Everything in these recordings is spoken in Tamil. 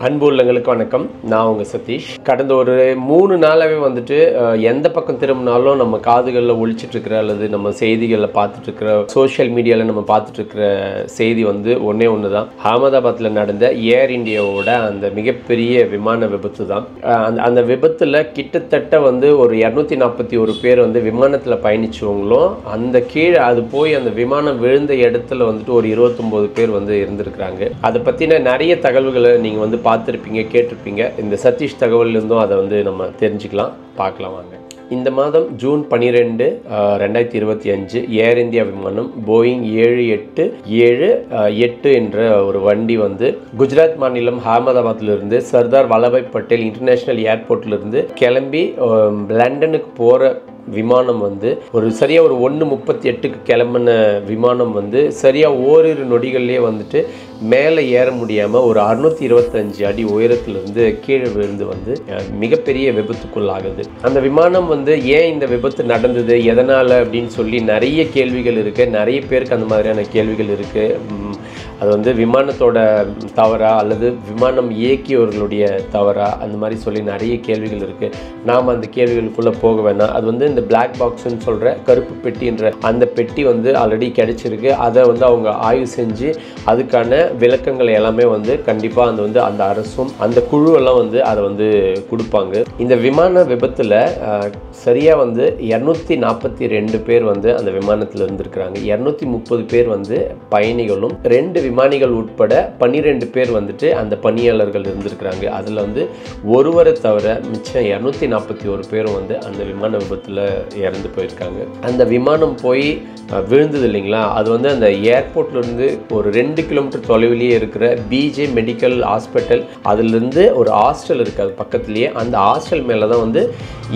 அன்பு உள்ளங்களுக்கு வணக்கம். நான் உங்கள் சதீஷ். கடந்த ஒரு 3 நாளாகவே வந்துட்டு எந்த பக்கம் திரும்பினாலும் நம்ம காதுகளில் ஒழிச்சிட்ருக்கிற அல்லது நம்ம செய்திகளில் பார்த்துட்ருக்கிற சோஷியல் மீடியாவில் நம்ம பார்த்துட்ருக்கிற செய்தி வந்து ஒன்று தான். அகமதாபாத்தில் நடந்த ஏர் இந்தியாவோட அந்த மிகப்பெரிய விமான விபத்து தான். அந்த விபத்தில் கிட்டத்தட்ட வந்து ஒரு 241 பேர் வந்து விமானத்தில் பயணிச்சவங்களும் அந்த கீழே அது போய் அந்த விமானம் விழுந்த இடத்துல வந்துட்டு ஒரு 29 பேர் வந்து இருந்திருக்கிறாங்க. அதை பற்றின நிறைய தகவல்களை நீங்கள் வந்து பார்த்துருப்பீங்க, கேட்டிருப்பீங்க. இந்த சதீஷ் தகவலிருந்தும் அதை வந்து நம்ம தெரிஞ்சுக்கலாம், பார்க்கலாம் வாங்க. இந்த மாதம் ஜூன் 12, 2025 ஏர் இந்தியா விமானம் போயிங் 787-8 என்ற ஒரு வண்டி வந்து குஜராத் மாநிலம் அகமதாபாத்திலிருந்து சர்தார் வல்லபாய் பட்டேல் இன்டர்நேஷ்னல் ஏர்போர்ட்லேருந்து கிளம்பி லண்டனுக்கு போகிற விமானம் வந்து சரியாக ஒரு 1:38க்கு கிளம்பின விமானம் வந்து சரியாக ஓரிரு நொடிகள்லேயே வந்துட்டு மேலே ஏற முடியாமல் ஒரு 625 அடி உயரத்திலிருந்து கீழே விழுந்து வந்து மிகப்பெரிய விபத்துக்குள்ளாகுது. அந்த விமானம் வந்து ஏன் இந்த விபத்து நடந்தது, எதனால் அப்படின்னு சொல்லி நிறைய கேள்விகள் இருக்குது. நிறைய பேருக்கு அந்த மாதிரியான கேள்விகள் இருக்குது. அது வந்து விமானத்தோட தவறா அல்லது விமானம் இயக்கியவர்களுடைய தவறா, அந்த மாதிரி சொல்லி நிறைய கேள்விகள் இருக்குது. நாம் அந்த கேள்விகளுக்குள்ளே போக வேணாம். அது வந்து இந்த பிளாக் பாக்ஸ்ன்னு சொல்கிற கருப்பு பெட்டி என்ற அந்த பெட்டி வந்து ஆல்ரெடி கிடைச்சிருக்கு. அதை வந்து அவங்க ஆய்வு செஞ்சு அதுக்கான விளக்கங்கள் எல்லாமே வந்து கண்டிப்பாக அந்த அரசும் அந்த குழுவெல்லாம் வந்து அதை வந்து கொடுப்பாங்க. இந்த விமான விபத்தில் சரியாக வந்து 242 பேர் வந்து அந்த விமானத்தில் இருந்திருக்கிறாங்க. 230 பேர் வந்து பயணிகளும் 2 விமானிகள் உட்பட 12 பேர் வந்துட்டு அந்த பணியாளர்கள் இருந்திருக்கிறாங்க. அதில் வந்து ஒருவரை தவிர மிச்சம் 241 பேரும் வந்து அந்த விமான விபத்தில் இறந்து போயிருக்காங்க. அந்த விமானம் போய் விழுந்தது இல்லைங்களா, அது வந்து அந்த ஏர்போர்ட்லேருந்து ஒரு 2 கிலோமீட்டர் தொலைவிலேயே இருக்கிற பிஜே மெடிக்கல் ஹாஸ்பிட்டல், அதிலிருந்து ஒரு ஹாஸ்டல் இருக்குது அது பக்கத்துலேயே. அந்த ஹாஸ்டல் மேலே தான் வந்து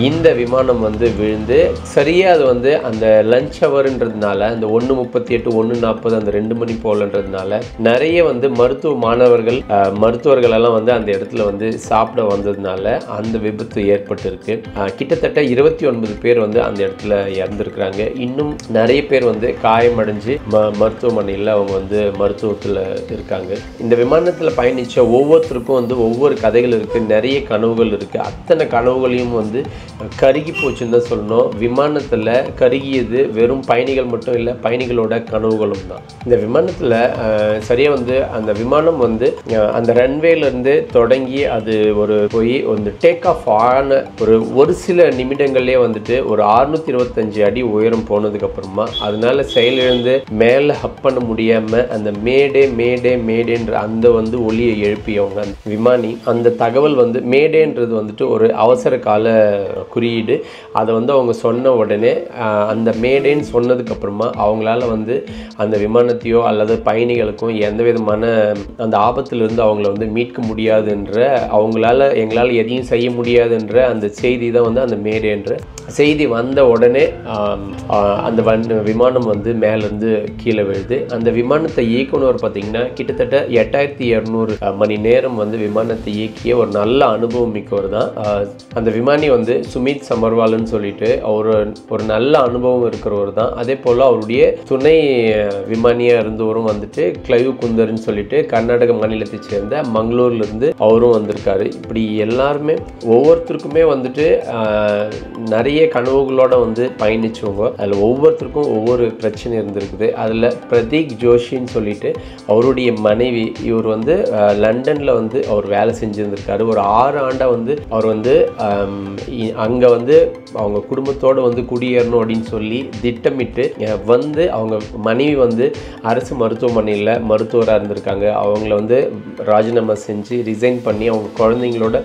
இந்த விமானம் வந்து விழுந்து சரியாக அது வந்து அந்த லஞ்ச் ஹவர்ன்றதுனால அந்த 1:38, 1:40 அந்த 2 மணி போலன்றதுனால நிறைய வந்து மருத்துவர்கள் எல்லாம் வந்து அந்த இடத்துல வந்து சாப்பிட வந்ததுனால அந்த விபத்து ஏற்பட்டிருக்கு. கிட்டத்தட்ட 29 பேர் வந்து அந்த இடத்துல இறந்துருக்கிறாங்க. இன்னும் நிறைய பேர் வந்து காயமடைஞ்சு மருத்துவமனையில் அவங்க வந்து மருத்துவத்தில் இருக்காங்க. இந்த விமானத்தில் பயணித்த ஒவ்வொருத்தருக்கும் வந்து ஒவ்வொரு கதைகள் இருக்குது, நிறைய கனவுகள் இருக்குது. அத்தனை கனவுகளையும் வந்து கருகி போச்சுன்னு தான் சொல்லணும். விமானத்தில் கருகியது வெறும் பயணிகள் மட்டும் இல்லை, பயணிகளோட கனவுகளும் தான். இந்த விமானத்தில் சரியாக வந்து அந்த விமானம் வந்து அந்த ரன்வேலேருந்து தொடங்கி அது போய் டேக் ஆஃப் ஆன ஒரு சில நிமிடங்கள்லேயே வந்துட்டு ஒரு 625 அடி உயரம் போனதுக்கப்புறமா அதனால செயலிழந்து மேலே ஹப் பண்ண முடியாமல் அந்த மேடேன்ற அந்த வந்து ஒலியை எழுப்பியவங்க அந்த விமானி. அந்த தகவல் வந்து மேடேன்றது வந்துட்டு ஒரு அவசர கால குறியீடு. அதை வந்து அவங்க சொன்ன உடனே அந்த மேடேன்னு சொன்னதுக்கப்புறமா அவங்களால வந்து அந்த விமானத்தையோ அல்லது பயணிகளுக்கும் எந்த விதமான அந்த ஆபத்திலிருந்து அவங்கள வந்து மீட்க முடியாதுன்ற, எங்களால் எதையும் செய்ய முடியாதுன்ற அந்த செய்தி தான் வந்து அந்த மேடேன்ற செய்தி வந்த உடனே அந்த விமானம் வந்து மேலேருந்து கீழே விழுது. அந்த விமானத்தை இயக்குனர் பார்த்திங்கன்னா கிட்டத்தட்ட 8200 மணி நேரம் வந்து விமானத்தை இயக்கிய ஒரு நல்ல அனுபவம் மிக்கவர் தான். அந்த விமானி வந்து சுமித் சமர்வால்னு சொல்லிட்டு ஒரு நல்ல அனுபவம் இருக்கிறவர் தான். அதே போல் அவருடைய துணை விமானியாக இருந்தவரும் வந்துட்டு கிளைவ் குந்தர்னு சொல்லிட்டு கர்நாடக மாநிலத்தை சேர்ந்த மங்களூர்லேருந்து அவரும் வந்திருக்காரு. இப்படி எல்லாருமே ஒவ்வொருத்தருக்குமே வந்துட்டு நிறைய கனவுகளோட வந்து பயணிச்சவங்க. அதில் ஒவ்வொருத்தருக்கும் ஒவ்வொரு பிரச்சனை இருந்திருக்குது. அதில் பிரதீக் ஜோஷின்னு சொல்லிட்டு அவருடைய மனைவி, இவர் வந்து லண்டனில் வந்து அவர் வேலை செஞ்சுருந்திருக்காரு. ஒரு 6 ஆண்டாக வந்து அவர் வந்து அங்கே வந்து அவங்க குடும்பத்தோடு வந்து குடியேறணும் அப்படின்னு சொல்லி திட்டமிட்டு வந்து அவங்க மனைவி வந்து அரசு மருத்துவமனையில் மருத்துவராக இருந்திருக்காங்க. அவங்கள வந்து ராஜினாமா செஞ்சு ரிசைன் பண்ணி அவங்க குழந்தைங்களோட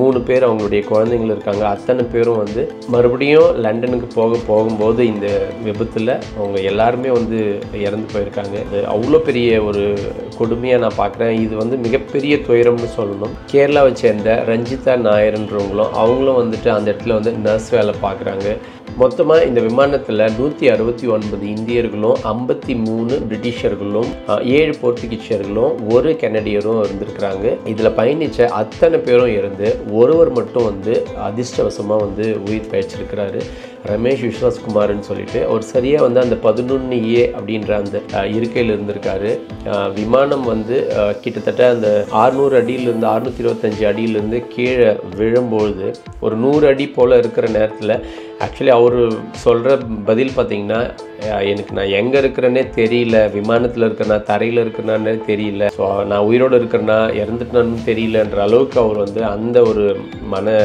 3 பேர் அவங்களுடைய குழந்தைங்கள் இருக்காங்க. அத்தனை பேரும் வந்து மறுபடியும் லண்டனுக்கு போகும்போது இந்த விபத்தில் அவங்க எல்லாருமே வந்து இறந்து போயிருக்காங்க. அவ்வளோ பெரிய ஒரு கொடுமையாக நான் பார்க்குறேன். இது வந்து மிகப்பெரிய துயரம்னு சொல்லணும். கேரளாவை சேர்ந்த ரஞ்சிதா நாயர்ன்றவங்களும் அவங்களும் வந்துட்டு அந்த இடத்துல வந்து நர்ஸ் வேலை பார்க்குறாங்க. மொத்தமாக இந்த விமானத்தில் 169 இந்தியர்களும் 53 பிரிட்டிஷர்களும் 7 போர்த்துகீசியர்களும் 1 கனடியரும் இருந்திருக்கிறாங்க. இதில் பயணித்த அத்தனை பேரும் இருந்து ஒருவர் மட்டும் வந்து அதிர்ஷ்டவசமாக வந்து உயிர் பிழைச்சிருக்கிறாரு. ரமேஷ் விஸ்வாஸ்குமார்னு சொல்லிட்டு அவர் சரியாக வந்து அந்த 11A அப்படின்ற அந்த இருக்கையில் இருந்திருக்காரு. விமானம் வந்து கிட்டத்தட்ட அந்த 600 அடியிலிருந்து 625 அடியிலிருந்து கீழே விழும்பொழுது ஒரு 100 அடி போல் இருக்கிற நேரத்தில் ஆக்சுவலி அவர் சொல்கிற பதில் பார்த்திங்கன்னா, எனக்கு நான் எங்கே இருக்கிறேன்னே தெரியல, விமானத்தில் இருக்கிறனா தரையில் இருக்கிறனானே தெரியல, ஸோ நான் உயிரோடு இருக்கிறனா இறந்துட்டேன்னு தெரியலன்ற அளவுக்கு அவர் வந்து அந்த ஒரு மன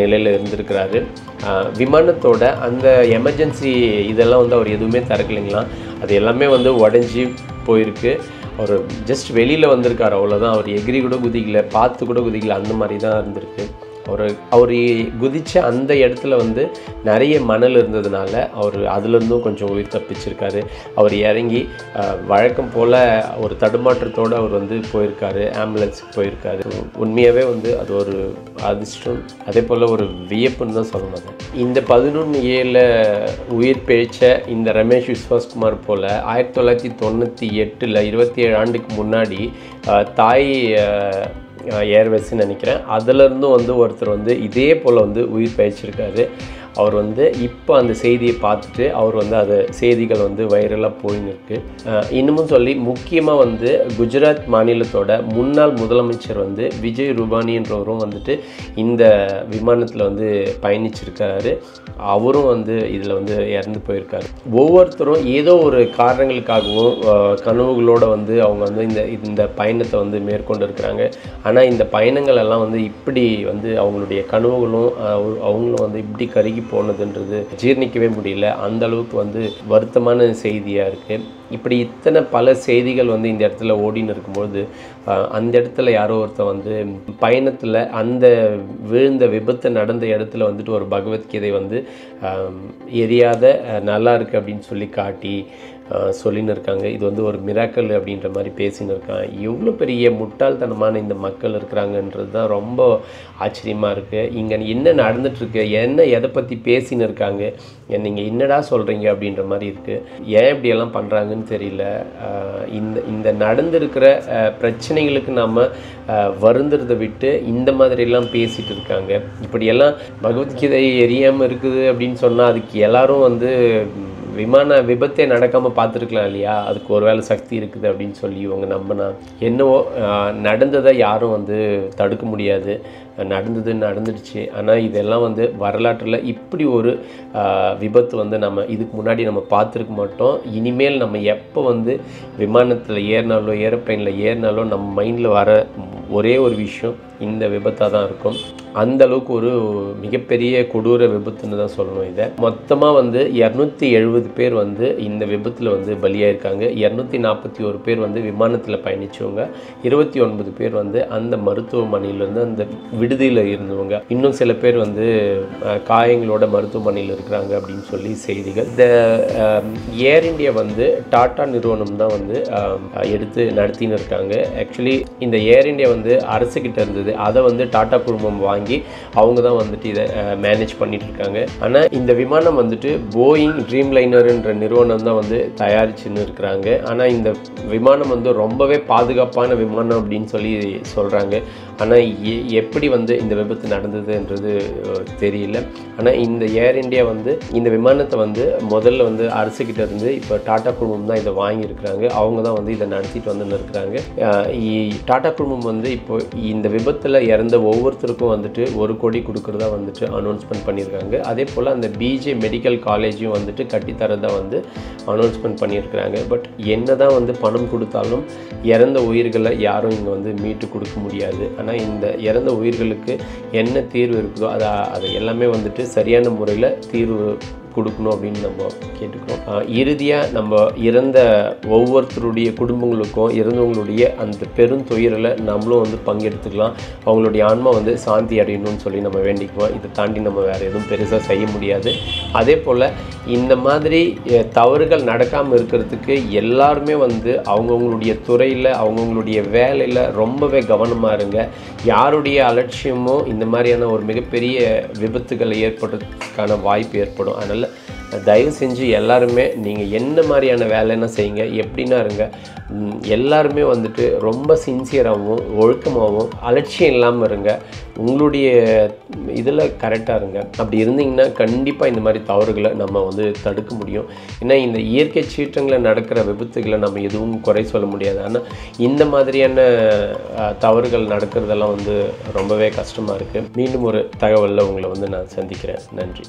நிலையில் இருந்திருக்கிறாரு. விமானத்தோட அந்த எமர்ஜென்சி இதெல்லாம் வந்து அவர் எதுவுமே திறக்கலைங்களாம். அது எல்லாமே வந்து உடஞ்சி போயிருக்கு. அவர் ஜஸ்ட் வெளியில் வந்திருக்கார், அவ்வளோதான். அவர் எகிரி கூட குதிக்கல, பார்த்து கூட குதிக்கல, அந்த மாதிரி தான் இருந்திருக்கு. அவர் குதித்த அந்த இடத்துல வந்து நிறைய மணல் இருந்ததுனால அவர் அதுலேருந்தும் கொஞ்சம் உயிர் தப்பிச்சிருக்காரு. அவர் இறங்கி வழக்கம் போல் ஒரு தடுமாற்றத்தோடு அவர் வந்து போயிருக்காரு, ஆம்புலன்ஸுக்கு போயிருக்காரு. உண்மையாகவே வந்து அது ஒரு அதிர்ஷ்டம், அதே போல் ஒரு வியப்புன்னு தான் சொல்லணும். இந்த 11A உயிர் பிழைச்ச இந்த ரமேஷ் விஸ்வாஸ்குமார் போல் 1998 27 ஆண்டுக்கு முன்னாடி தாய் ஏர்வேஸ்ன்னு நினைக்கிறேன், அதிலிருந்தும் வந்து ஒருத்தர் வந்து இதே போல் வந்து உயிர் பிழைச்சிருக்காரு. அவர் வந்து இப்போ அந்த செய்தியை பார்த்துட்டு அவர் வந்து அதை செய்திகள் வந்து வைரலாக போயின்னு இருக்குது. இன்னமும் சொல்லி முக்கியமாக வந்து குஜராத் மாநிலத்தோட முன்னாள் முதலமைச்சர் வந்து விஜய் ரூபானின்றவரும் வந்துட்டு இந்த விமானத்தில் வந்து பயணிச்சிருக்காரு. அவரும் வந்து இதில் வந்து இறந்து போயிருக்காரு. ஒவ்வொருத்தரும் ஏதோ ஒரு காரணங்களுக்காகவும் கனவுகளோடு வந்து அவங்க வந்து இந்த பயணத்தை வந்து மேற்கொண்டு இருக்கிறாங்க. ஆனால் இந்த பயணங்கள் எல்லாம் வந்து இப்படி வந்து அவங்களுடைய கனவுகளும் அவங்களும் வந்து இப்படி கருகி போனதுன்றது ஜீர்ணிக்கவே முடியல. அந்த அளவுக்கு வந்து வருத்தமான செய்தியாக இருக்குது. இப்படி இத்தனை பல செய்திகள் வந்து இந்த இடத்துல ஓடின்னு இருக்கும்போது அந்த இடத்துல யாரோ ஒருத்தர் வந்து பயணத்தில் அந்த விழுந்த விபத்து நடந்த இடத்துல வந்துட்டு ஒரு பகவத்கீதை வந்து எரியாத நல்லா இருக்குது அப்படின்னு சொல்லி காட்டி சொல்லின்னு இருக்காங்க. இது வந்து ஒரு மிராக்கல் அப்படின்ற மாதிரி பேசின்னு இருக்காங்க. எவ்வளோ பெரிய முட்டாள்தனமான இந்த மக்கள் இருக்கிறாங்கன்றது தான் ரொம்ப ஆச்சரியமாக இருக்குது. இங்கே என்ன நடந்துட்டுருக்கு, எதை பற்றி பேசின்னு இருக்காங்க, நீங்கள் என்னடா சொல்கிறீங்க அப்படின்ற மாதிரி இருக்குது. ஏன் இப்படியெல்லாம் பண்ணுறாங்கன்னு தெரியல. இந்த நடந்திருக்கிற பிரச்சனைகளுக்கு நாம் வருந்துறதை விட்டு இந்த மாதிரிலாம் பேசிகிட்டு இருக்காங்க. இப்படியெல்லாம் பகவத்கீதை எரியாமல் இருக்குது அப்படின்னு சொன்னால் அதுக்கு எல்லோரும் வந்து விமான விபத்தே நடக்காமல் பார்த்துருக்கலாம் இல்லையா? அதுக்கு ஒரு வேளை சக்தி இருக்குது அப்படின்னு சொல்லி இவங்க நம்பினா என்னவோ நடந்ததை யாரும் வந்து தடுக்க முடியாது. நடந்துடுச்சு. ஆனால் இதெல்லாம் வந்து வரலாற்றில் இப்படி ஒரு விபத்து வந்து நம்ம இதுக்கு முன்னாடி நம்ம பார்த்துருக்க மாட்டோம். இனிமேல் நம்ம எப்போ வந்து விமானத்தில் ஏறினாலோ ஏரோப்ளைனில் ஏறினாலோ நம்ம மைண்டில் வர ஒரே ஒரு விஷயம் இந்த விபத்தாக தான் இருக்கும். அந்த அளவுக்கு ஒரு மிகப்பெரிய கொடூர விபத்துன்னு தான் சொல்லணும். இதை மொத்தமாக வந்து 270 பேர் வந்து இந்த விபத்தில் வந்து பலியாயிருக்காங்க. 241 பேர் வந்து விமானத்தில் பயணித்தவங்க, 29 பேர் வந்து அந்த மருத்துவமனையிலேருந்து அந்த விடுதியில் இருந்தவங்க, இன்னும் சில பேர் வந்து காயங்களோட மருத்துவமனையில் இருக்கிறாங்க அப்படின்னு சொல்லி செய்திகள். இந்த ஏர் இண்டியா வந்து டாடா நிறுவனம் தான் வந்து எடுத்து நடத்தின்னு இருக்காங்க. ஆக்சுவலி இந்த ஏர் இண்டியா வந்து அரசுக்கிட்ட இருந்தது, அதை வந்து டாடா குழுமம் வாங்கி அவங்க தான் வந்துட்டு இதை மேனேஜ் பண்ணிட்டு இருக்காங்க. ஆனால் இந்த விமானம் வந்துட்டு போயிங் ட்ரீம் லைனர்ன்ற நிறுவனம் தான் வந்து தயாரிச்சுன்னு இருக்கிறாங்க. ஆனால் இந்த விமானம் வந்து ரொம்பவே பாதுகாப்பான விமானம் அப்படின்னு சொல்லி சொல்கிறாங்க. ஆனால் எப்படி வந்து இந்த விபத்து நடந்ததுன்றது தெரியல. ஆனால் இந்த ஏர் இண்டியா வந்து இந்த விமானத்தை வந்து முதல்ல வந்து அரசுக்கிட்ட இருந்து இப்போ டாடா குழுமம் தான் இதை வாங்கியிருக்கிறாங்க. அவங்க தான் வந்து இதை நடத்திட்டு வந்துன்னு இருக்கிறாங்க. டாடா குழுமம் வந்து இப்போ இந்த விபத்தில் இறந்த ஒவ்வொருத்தருக்கும் வந்துட்டு 1 கோடி கொடுக்குறதா வந்துட்டு அனௌன்ஸ்மெண்ட் பண்ணியிருக்காங்க. அதே போல் அந்த பிஜே மெடிக்கல் காலேஜும் வந்துட்டு கட்டித்தரதா வந்து அனௌன்ஸ்மெண்ட் பண்ணியிருக்கிறாங்க. பட் என்ன தான் வந்து பணம் கொடுத்தாலும் இறந்த உயிர்களை யாரும் இங்கே வந்து மீட்டு கொடுக்க முடியாது. ஆனால் இந்த இறந்த உயிர்களுக்கு என்ன தீர்வு இருக்குதோ அதை எல்லாமே வந்துட்டு சரியான முறையில் தீர்வு கொடுக்கணும் அப்படின்னு நம்ம கேட்டுக்கிறோம். இறுதியாக நம்ம இறந்த ஒவ்வொருத்தருடைய குடும்பங்களுக்கும் இறந்தவங்களுடைய அந்த பெருந்துயரில் நம்மளும் வந்து பங்கெடுத்துக்கலாம். அவங்களுடைய ஆன்மா வந்து சாந்தி அடையணும்னு சொல்லி நம்ம வேண்டிக்குவோம். இதை தாண்டி நம்ம வேறு எதுவும் பெருசாக செய்ய முடியாது. அதே போல் இந்த மாதிரி தவறுகள் நடக்காமல் இருக்கிறதுக்கு எல்லாருமே வந்து அவங்கவுங்களுடைய துறையில் அவங்கவுங்களுடைய வேலையில் ரொம்பவே கவனமாக இருங்க. யாருடைய அலட்சியமோ இந்த மாதிரியான ஒரு மிகப்பெரிய விபத்துகளை ஏற்படுறதுக்கான வாய்ப்பு ஏற்படும். அதனால் தயவு செஞ்சு எல்லாருமே நீங்கள் என்ன மாதிரியான வேலைன்னா செய்யுங்க, எப்படின்னா இருங்க. எல்லாருமே வந்துட்டு ரொம்ப சின்சியராகவும் ஒழுக்கமாகவும் அலட்சியம் இல்லாமல் இருங்க. உங்களுடைய இதில் கரெக்டாக இருங்க. அப்படி இருந்தீங்கன்னா கண்டிப்பாக இந்த மாதிரி தவறுகளை நம்ம வந்து தடுக்க முடியும். ஏன்னா இந்த இயற்கை சீற்றங்களில் நடக்கிற விபத்துகளை நம்ம எதுவும் குறை சொல்ல முடியாது. ஆனால் இந்த மாதிரியான தவறுகள் நடக்கிறதெல்லாம் வந்து ரொம்பவே கஷ்டமாக இருக்குது. மீண்டும் ஒரு தகவலில் உங்களை வந்து நான் சந்திக்கிறேன். நன்றி.